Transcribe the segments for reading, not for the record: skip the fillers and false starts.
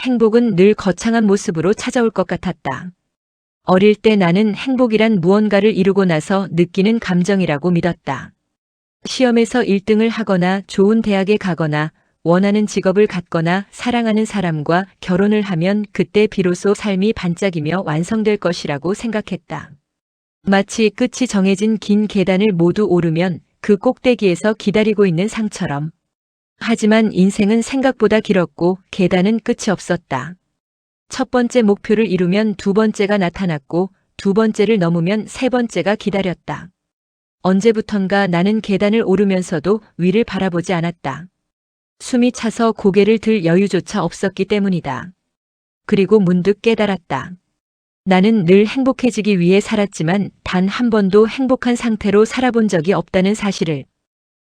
행복은 늘 거창한 모습으로 찾아올 것 같았다. 어릴 때 나는 행복이란 무언가를 이루고 나서 느끼는 감정이라고 믿었다. 시험에서 1등을 하거나 좋은 대학에 가거나 원하는 직업을 갖거나 사랑하는 사람과 결혼을 하면 그때 비로소 삶이 반짝이며 완성될 것이라고 생각했다. 마치 끝이 정해진 긴 계단을 모두 오르면 그 꼭대기에서 기다리고 있는 상처럼. 하지만 인생은 생각보다 길었고 계단은 끝이 없었다. 첫 번째 목표를 이루면 두 번째가 나타났고 두 번째를 넘으면 세 번째가 기다렸다. 언제부턴가 나는 계단을 오르면서도 위를 바라보지 않았다. 숨이 차서 고개를 들 여유조차 없었기 때문이다. 그리고 문득 깨달았다. 나는 늘 행복해지기 위해 살았지만 단 한 번도 행복한 상태로 살아본 적이 없다는 사실을.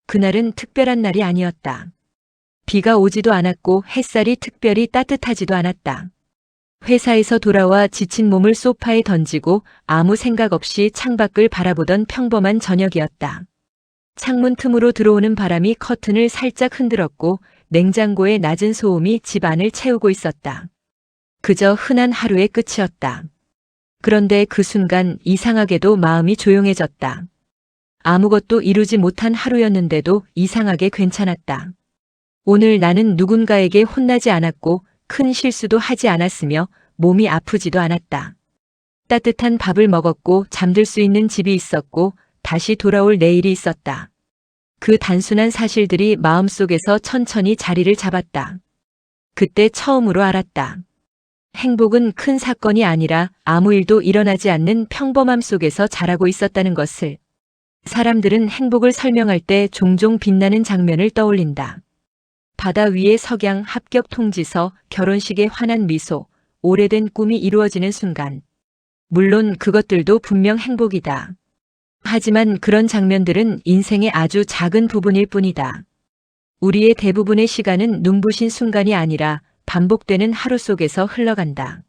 그날은 특별한 날이 아니었다. 비가 오지도 않았고 햇살이 특별히 따뜻하지도 않았다. 회사에서 돌아와 지친 몸을 소파에 던지고 아무 생각 없이 창밖을 바라보던 평범한 저녁이었다. 창문 틈으로 들어오는 바람이 커튼을 살짝 흔들었고 냉장고의 낮은 소음이 집 안을 채우고 있었다. 그저 흔한 하루의 끝이었다. 그런데 그 순간 이상하게도 마음이 조용해졌다. 아무것도 이루지 못한 하루였는데도 이상하게 괜찮았다. 오늘 나는 누군가에게 혼나지 않았고 큰 실수도 하지 않았으며 몸이 아프지도 않았다. 따뜻한 밥을 먹었고 잠들 수 있는 집이 있었고 다시 돌아올 내일이 있었다. 그 단순한 사실들이 마음속에서 천천히 자리를 잡았다. 그때 처음으로 알았다. 행복은 큰 사건이 아니라 아무 일도 일어나지 않는 평범함 속에서 자라고 있었다는 것을. 사람들은 행복을 설명할 때 종종 빛나는 장면을 떠올린다. 바다 위의 석양, 합격 통지서, 결혼식의 환한 미소, 오래된 꿈이 이루어지는 순간. 물론 그것들도 분명 행복이다. 하지만 그런 장면들은 인생의 아주 작은 부분일 뿐이다. 우리의 대부분의 시간은 눈부신 순간이 아니라 반복되는 하루 속에서 흘러간다.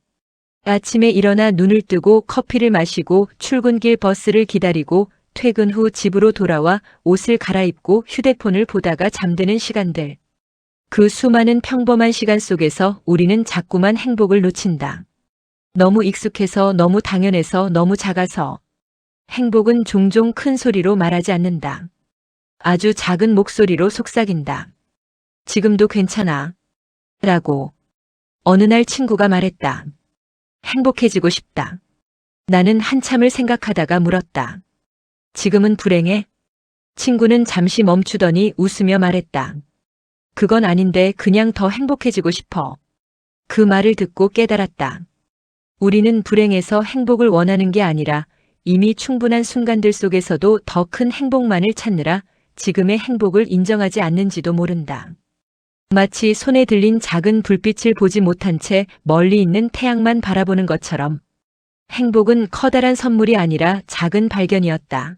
아침에 일어나 눈을 뜨고 커피를 마시고 출근길 버스를 기다리고 퇴근 후 집으로 돌아와 옷을 갈아입고 휴대폰을 보다가 잠드는 시간들. 그 수많은 평범한 시간 속에서 우리는 자꾸만 행복을 놓친다. 너무 익숙해서, 너무 당연해서, 너무 작아서. 행복은 종종 큰 소리로 말하지 않는다. 아주 작은 목소리로 속삭인다. 지금도 괜찮아. 라고. 어느 날 친구가 말했다. 행복해지고 싶다. 나는 한참을 생각하다가 물었다. 지금은 불행해? 친구는 잠시 멈추더니 웃으며 말했다. 그건 아닌데 그냥 더 행복해지고 싶어. 그 말을 듣고 깨달았다. 우리는 불행해서 행복을 원하는 게 아니라 이미 충분한 순간들 속에서도 더 큰 행복만을 찾느라 지금의 행복을 인정하지 않는지도 모른다. 마치 손에 들린 작은 불빛을 보지 못한 채 멀리 있는 태양만 바라보는 것처럼 행복은 커다란 선물이 아니라 작은 발견이었다.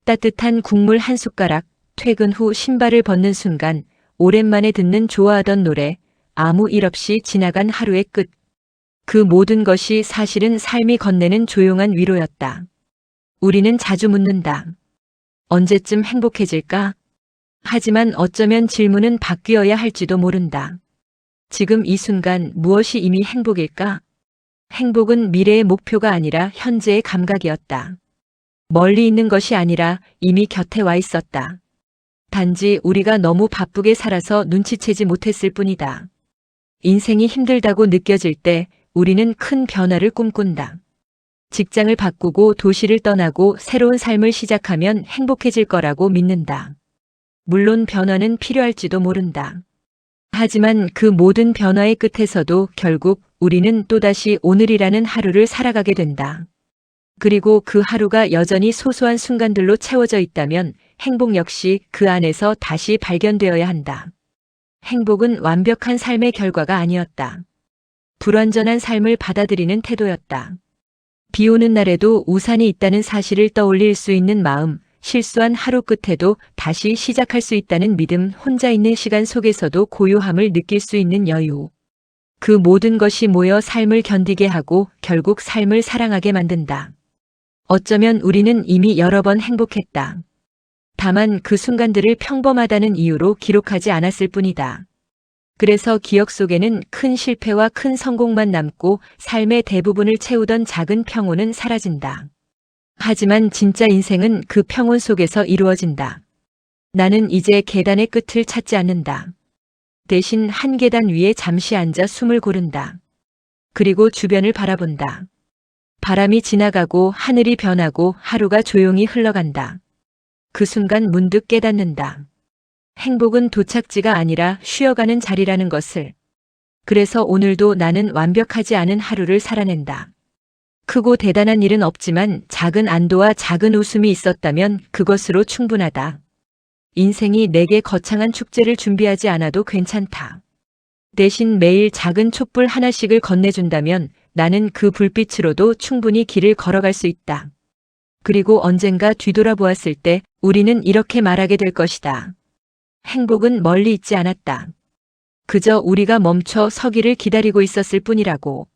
따뜻한 국물 한 숟가락, 퇴근 후 신발을 벗는 순간, 오랜만에 듣는 좋아하던 노래, 아무 일 없이 지나간 하루의 끝. 그 모든 것이 사실은 삶이 건네는 조용한 위로였다. 우리는 자주 묻는다. 언제쯤 행복해질까? 하지만 어쩌면 질문은 바뀌어야 할지도 모른다. 지금 이 순간 무엇이 이미 행복일까? 행복은 미래의 목표가 아니라 현재의 감각이었다. 멀리 있는 것이 아니라 이미 곁에 와 있었다. 단지 우리가 너무 바쁘게 살아서 눈치채지 못했을 뿐이다. 인생이 힘들다고 느껴질 때 우리는 큰 변화를 꿈꾼다. 직장을 바꾸고 도시를 떠나고 새로운 삶을 시작하면 행복해질 거라고 믿는다. 물론 변화는 필요할지도 모른다. 하지만 그 모든 변화의 끝에서도 결국 우리는 또다시 오늘이라는 하루를 살아가게 된다. 그리고 그 하루가 여전히 소소한 순간들로 채워져 있다면 행복 역시 그 안에서 다시 발견되어야 한다. 행복은 완벽한 삶의 결과가 아니었다. 불완전한 삶을 받아들이는 태도였다. 비 오는 날에도 우산이 있다는 사실을 떠올릴 수 있는 마음, 실수한 하루 끝에도 다시 시작할 수 있다는 믿음, 혼자 있는 시간 속에서도 고요함을 느낄 수 있는 여유. 그 모든 것이 모여 삶을 견디게 하고 결국 삶을 사랑하게 만든다. 어쩌면 우리는 이미 여러 번 행복했다. 다만 그 순간들을 평범하다는 이유로 기록하지 않았을 뿐이다. 그래서 기억 속에는 큰 실패와 큰 성공만 남고 삶의 대부분을 채우던 작은 평온은 사라진다. 하지만 진짜 인생은 그 평온 속에서 이루어진다. 나는 이제 계단의 끝을 찾지 않는다. 대신 한 계단 위에 잠시 앉아 숨을 고른다. 그리고 주변을 바라본다. 바람이 지나가고 하늘이 변하고 하루가 조용히 흘러간다. 그 순간 문득 깨닫는다. 행복은 도착지가 아니라 쉬어가는 자리라는 것을. 그래서 오늘도 나는 완벽하지 않은 하루를 살아낸다. 크고 대단한 일은 없지만 작은 안도와 작은 웃음이 있었다면 그것으로 충분하다. 인생이 내게 거창한 축제를 준비하지 않아도 괜찮다. 대신 매일 작은 촛불 하나씩을 건네준다면 나는 그 불빛으로도 충분히 길을 걸어갈 수 있다. 그리고 언젠가 뒤돌아보았을 때 우리는 이렇게 말하게 될 것이다. 행복은 멀리 있지 않았다. 그저 우리가 멈춰 서기를 기다리고 있었을 뿐이라고.